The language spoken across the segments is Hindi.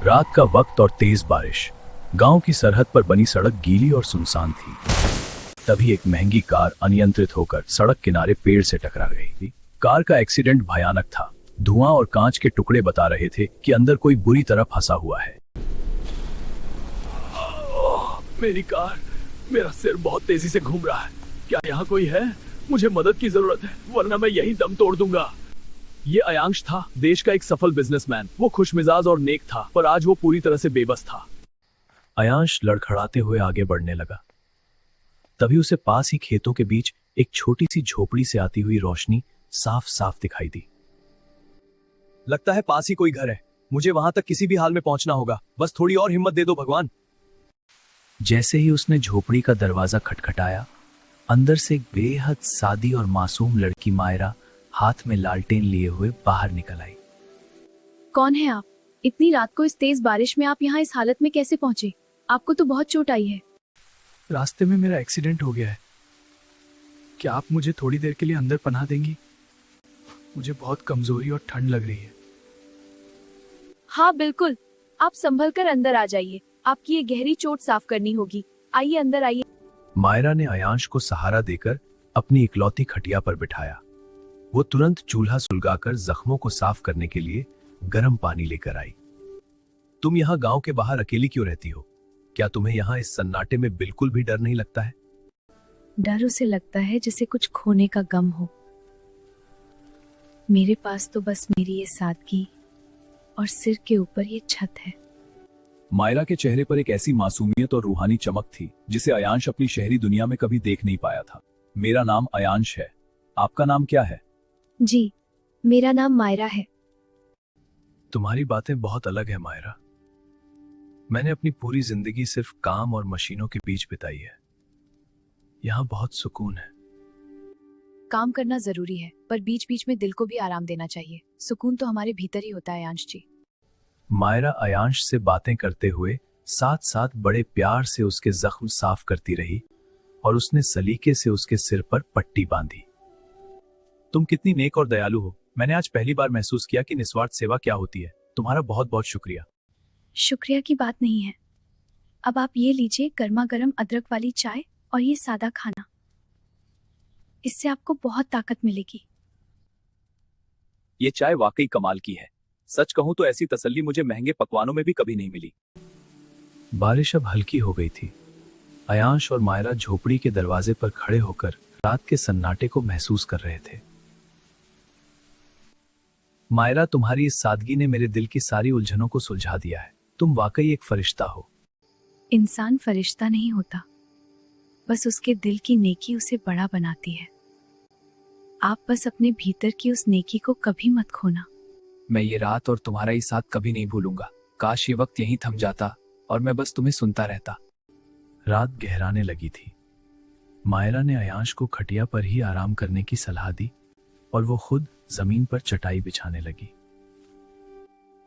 रात का वक्त और तेज बारिश। गांव की सरहद पर बनी सड़क गीली और सुनसान थी। तभी एक महंगी कार अनियंत्रित होकर सड़क किनारे पेड़ से टकरा गई। कार का एक्सीडेंट भयानक था। धुआं और कांच के टुकड़े बता रहे थे कि अंदर कोई बुरी तरह फंसा हुआ है। मेरी कार, मेरा सिर बहुत तेजी से घूम रहा है। क्या यहाँ कोई है? मुझे मदद की जरूरत है, वरना मैं यहीं दम तोड़ दूंगा। ये अयांश था, देश का एक सफल बिजनेसमैन। वो खुशमिजाज और नेक था, पर आज वो पूरी तरह से बेबस था। अयांश लड़खड़ाते हुए आगे बढ़ने लगा। तभी उसे पास ही खेतों के बीच एक छोटी सी झोपड़ी से आती हुई रोशनी साफ साफ दिखाई दी। लगता है पास ही कोई घर है। मुझे वहां तक किसी भी हाल में पहुंचना होगा। बस थोड़ी और हिम्मत दे दो भगवान। जैसे ही उसने झोपड़ी का दरवाजा खटखटाया, अंदर से एक बेहद सादी और मासूम लड़की मायरा हाथ में लालटेन लिए हुए बाहर निकल आई। कौन है आप? इतनी रात को इस तेज बारिश में आप यहाँ इस हालत में कैसे पहुंचे? आपको तो बहुत चोट आई है। रास्ते में मेरा एक्सीडेंट हो गया है। क्या आप मुझे थोड़ी देर के लिए अंदर पनाह देंगी? मुझे बहुत कमजोरी और ठंड लग रही है। हाँ बिल्कुल, आप संभल कर अंदर आ जाइए। आपकी ये गहरी चोट साफ करनी होगी। आइए अंदर आइए। मायरा ने अयांश को सहारा देकर अपनी इकलौती खटिया पर बिठाया। वो तुरंत चूल्हा सुलगाकर जख्मों को साफ करने के लिए गर्म पानी लेकर आई। तुम यहाँ गांव के बाहर अकेली क्यों रहती हो? क्या तुम्हें यहाँ इस सन्नाटे में बिल्कुल भी डर नहीं लगता है? डर उसे लगता है जिसे कुछ खोने का गम हो। मेरे पास तो बस मेरी ये सादगी और सिर के ऊपर ये छत है। मायरा के चेहरे पर एक ऐसी मासूमियत और रूहानी चमक थी जिसे अयांश अपनी शहरी दुनिया में कभी देख नहीं पाया था। मेरा नाम अयांश है। आपका नाम क्या है? जी, मेरा नाम मायरा है। तुम्हारी बातें बहुत अलग है मायरा। मैंने अपनी पूरी जिंदगी सिर्फ काम और मशीनों के बीच बिताई है। यहाँ बहुत सुकून है। काम करना जरूरी है, पर बीच बीच में दिल को भी आराम देना चाहिए। सुकून तो हमारे भीतर ही होता है अयांश जी। मायरा अयांश से बातें करते हुए साथ साथ बड़े प्यार से उसके जख्म साफ करती रही और उसने सलीके से उसके सिर पर पट्टी बांधी। तुम कितनी नेक और दयालु हो। मैंने आज पहली बार महसूस किया कि निस्वार्थ सेवा क्या होती है। तुम्हारा बहुत बहुत शुक्रिया। शुक्रिया की बात नहीं है। अब आप ये लीजिए गर्मा गर्म अदरक वाली चाय और ये सादा खाना। इससे आपको बहुत ताकत मिलेगी। ये चाय वाकई कमाल की है। सच कहूं तो ऐसी तसल्ली मुझे महंगे पकवानों में भी कभी नहीं मिली। बारिश अब हल्की हो गई थी। अयांश और मायरा झोपड़ी के दरवाजे पर खड़े होकर रात के सन्नाटे को महसूस कर रहे थे। मायरा, तुम्हारी इस सादगी ने मेरे दिल की सारी उलझनों को सुलझा दिया है। तुम वाकई एक फरिश्ता हो। इंसान फरिश्ता नहीं होता, बस उसके दिल की नेकी उसे बड़ा बनाती है। आप बस अपने भीतर की उस नेकी को कभी मत खोना। मैं ये रात और तुम्हारा ये साथ कभी नहीं भूलूंगा। काश ये वक्त यहीं थम जाता और मैं बस तुम्हें सुनता रहता। रात गहराने लगी थी। मायरा ने अयांश को खटिया पर ही आराम करने की सलाह दी और वो खुद जमीन पर चटाई बिछाने लगी।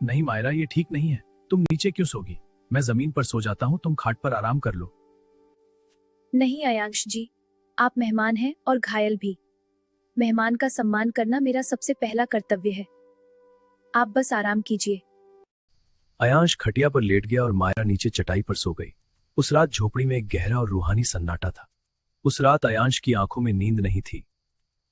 नहीं मायरा, ये ठीक नहीं है। तुम नीचे क्यों सोगी? मैं जमीन पर सो जाता हूँ, तुम खाट पर आराम कर लो। नहीं अयांश जी, आप मेहमान हैं और घायल भी। मेहमान का सम्मान करना मेरा सबसे पहला कर्तव्य है। आप बस आराम कीजिए। अयांश खटिया पर लेट गया और मायरा नीचे चटाई पर सो गई। उस रात झोपड़ी में एक गहरा और रूहानी सन्नाटा था। उस रात अयांश की आंखों में नींद नहीं थी।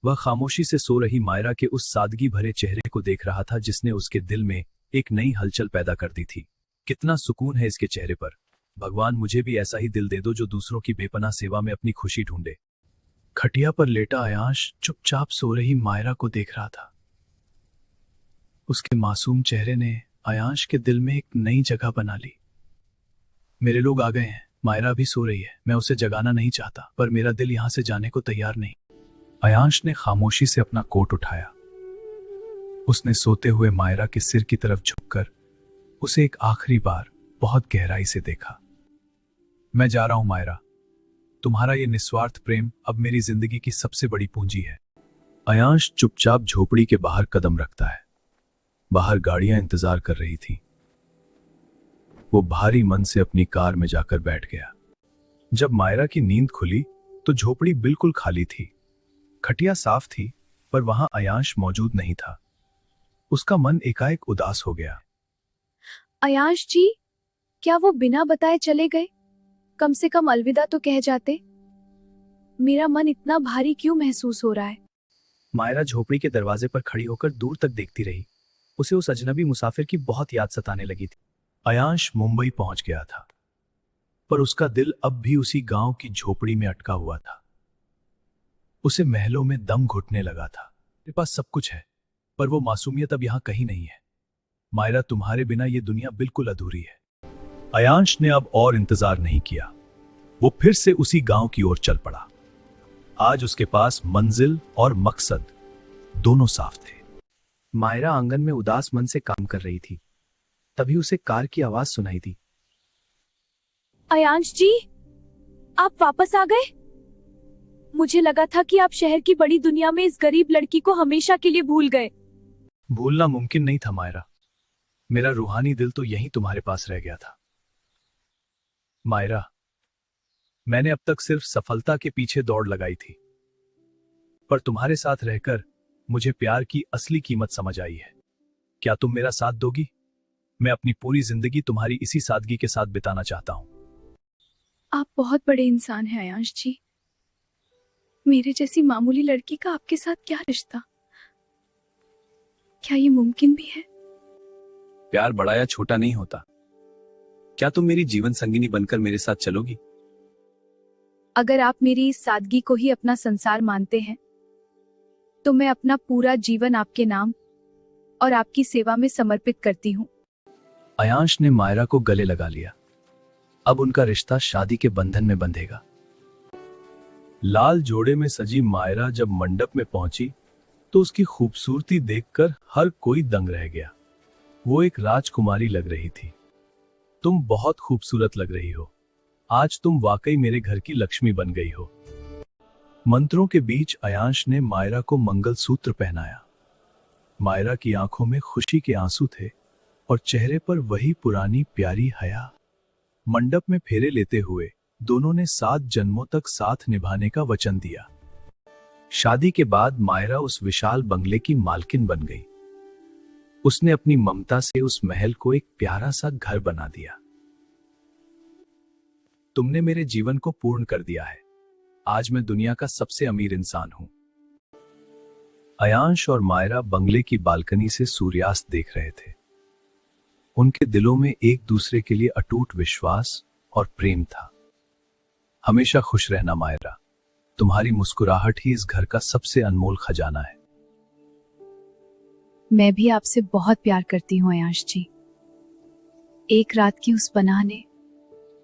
वह खामोशी से सो रही मायरा के उस सादगी भरे चेहरे को देख रहा था जिसने उसके दिल में एक नई हलचल पैदा कर दी थी। कितना सुकून है इसके चेहरे पर। भगवान, मुझे भी ऐसा ही दिल दे दो जो दूसरों की बेपनाह सेवा में अपनी खुशी ढूंढे। खटिया पर लेटा अयांश चुपचाप सो रही मायरा को देख रहा था। उसके मासूम चेहरे ने अयांश के दिल में एक नई जगह बना ली। मेरे लोग आ गए हैं। मायरा भी सो रही है। मैं उसे जगाना नहीं चाहता, पर मेरा दिल यहां से जाने को तैयार नहीं। अयांश ने खामोशी से अपना कोट उठाया। उसने सोते हुए मायरा के सिर की तरफ झुककर उसे एक आखिरी बार बहुत गहराई से देखा। मैं जा रहा हूं मायरा। तुम्हारा ये निस्वार्थ प्रेम अब मेरी जिंदगी की सबसे बड़ी पूंजी है। अयांश चुपचाप झोपड़ी के बाहर कदम रखता है। बाहर गाड़ियां इंतजार कर रही थी। वो भारी मन से अपनी कार में जाकर बैठ गया। जब मायरा की नींद खुली तो झोपड़ी बिल्कुल खाली थी। खटिया साफ थी, पर वहां अयांश मौजूद नहीं था। उसका मन एकाएक उदास हो गया। अयांश जी, क्या वो बिना बताए चले गए? कम से कम अलविदा तो कह जाते। मेरा मन इतना भारी क्यों महसूस हो रहा है? मायरा झोपड़ी के दरवाजे पर खड़ी होकर दूर तक देखती रही। उसे उस अजनबी मुसाफिर की बहुत याद सताने लगी थी। अयांश मुंबई पहुंच गया था, पर उसका दिल अब भी उसी गांव की झोपड़ी में अटका हुआ था। उसे महलों में दम घुटने लगा था। मेरे पास सब कुछ है, पर वो मासूमियत अब यहां कहीं नहीं है। मायरा, तुम्हारे बिना ये दुनिया बिल्कुल अधूरी है। अयांश ने अब और इंतजार नहीं किया। वो फिर से उसी गांव की ओर चल पड़ा। आज उसके पास मंजिल और मकसद दोनों साफ थे। मायरा आंगन में उदास मन से काम कर रही थी। तभी उसे कार की आवाज सुनाई दी। अयांश जी, आप वापस आ गए? मुझे लगा था कि आप शहर की बड़ी दुनिया में इस गरीब लड़की को हमेशा के लिए भूल गए। भूलना मुमकिन नहीं था मायरा। मेरा रूहानी दिल तो यहीं तुम्हारे पास रह गया था। मायरा, मैंने अब तक सिर्फ सफलता के पीछे दौड़ लगाई थी, पर तुम्हारे साथ रहकर मुझे प्यार की असली कीमत समझ आई है। क्या तुम मेरा साथ दोगी? मैं अपनी पूरी जिंदगी तुम्हारी इसी सादगी के साथ बिताना चाहता हूं। आप बहुत बड़े इंसान हैं अयांश जी। मेरे जैसी मामूली लड़की का आपके साथ क्या रिश्ता? क्या ये मुमकिन भी है? प्यार बड़ा या छोटा नहीं होता। क्या तुम मेरी जीवन संगिनी बनकर मेरे साथ चलोगी? अगर आप मेरी इस सादगी को ही अपना संसार मानते हैं, तो मैं अपना पूरा जीवन आपके नाम और आपकी सेवा में समर्पित करती हूँ। अयांश ने मायरा को गले लगा लिया। अब उनका रिश्ता शादी के बंधन में बंधेगा। लाल जोड़े में सजी मायरा जब मंडप में पहुंची, तो उसकी खूबसूरती देखकर हर कोई दंग रह गया। वो एक राजकुमारी लग रही थी। तुम बहुत खूबसूरत लग रही हो। आज तुम वाकई मेरे घर की लक्ष्मी बन गई हो। मंत्रों के बीच अयांश ने मायरा को मंगलसूत्र पहनाया। मायरा की आंखों में खुशी के आंसू थे और चेहरे पर वही पुरानी प्यारी हया। मंडप में फेरे लेते हुए दोनों ने 7 जन्मों तक साथ निभाने का वचन दिया। शादी के बाद मायरा उस विशाल बंगले की मालकिन बन गई। उसने अपनी ममता से उस महल को एक प्यारा सा घर बना दिया। तुमने मेरे जीवन को पूर्ण कर दिया है। आज मैं दुनिया का सबसे अमीर इंसान हूं। अयांश और मायरा बंगले की बालकनी से सूर्यास्त देख रहे थे। उनके दिलों में एक दूसरे के लिए अटूट विश्वास और प्रेम था। हमेशा खुश रहना मायरा। तुम्हारी मुस्कुराहट ही इस घर का सबसे अनमोल खजाना है। मैं भी आपसे बहुत प्यार करती हूँ अयांश जी। एक रात की उस पनाह ने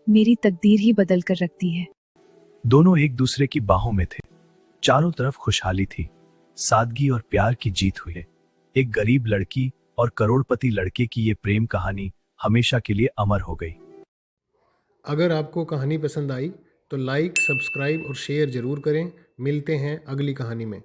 मेरी तकदीर ही बदल कर रख दी है। दोनों एक दूसरे की बाहों में थे। चारों तरफ खुशहाली थी। सादगी और प्यार की जीत हुई है। एक गरीब लड़की और करोड़पति लड़के की ये प्रेम कहानी हमेशा के लिए अमर हो गई। अगर आपको कहानी पसंद आई तो लाइक, सब्सक्राइब और शेयर ज़रूर करें। मिलते हैं अगली कहानी में।